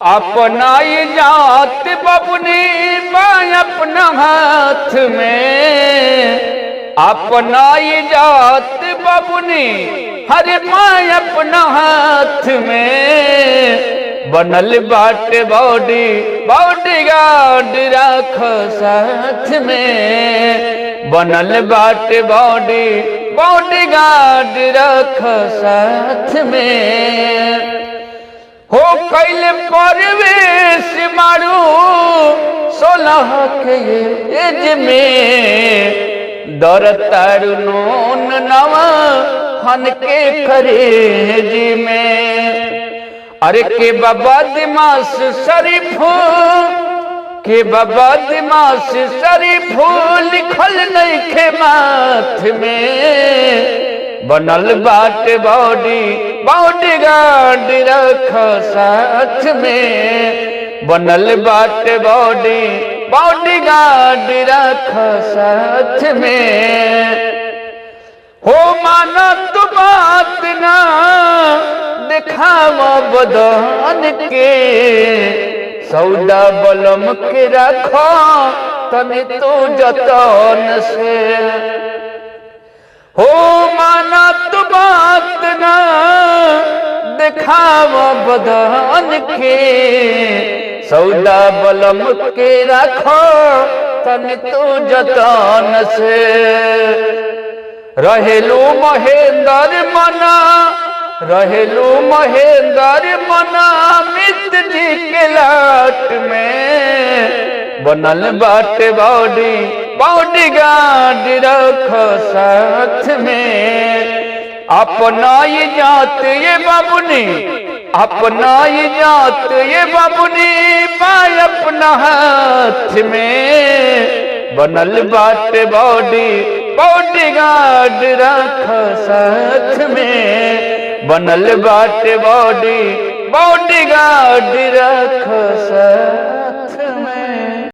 अपनाई जात बबुनी मैं अपना हाथ में, अपनाई जात बबुनी हरे मैं अपना हाथ में। बनल बाटे बॉडी बॉडी गार्ड रख साथ में, बनल बाटे बॉडी बॉडी गार्ड रख साथ में। हो कैल परवेश मारू 16 के एज में, डर तारू नून नवा हन के करेज में। अरे के बाबा दिमास शरीफ, के बाबा दिमास शरीफ लिखल नहीं खे माथ में। बनल बाटे बॉडी बॉडी गार्ड रख साथ में, बनल बाटे बॉडी बॉडी गार्ड रख साथ में। हो माना तू बात ना दिखाव बदन के, सौदा बलम के रखो तनी तू जतन से। हो माना तू बात ना दिखाव बदन के, सौदा बलम के रखो तनी तू जतन से। रहेलू महेंद्र मना, रहेलू महेंद्र मना मित्र जी के लाट में। बनल बाटे बॉडी बॉडी गार्ड रख साथ में। अपनाई जात ये बाबुनी, अपनाई जात ये बाबुनी मैं अपना हाथ में। बनल बाटे बॉडी बॉडी गार्ड रख साथ में, बनल बाटे बॉडी बॉडी गार्ड रख साथ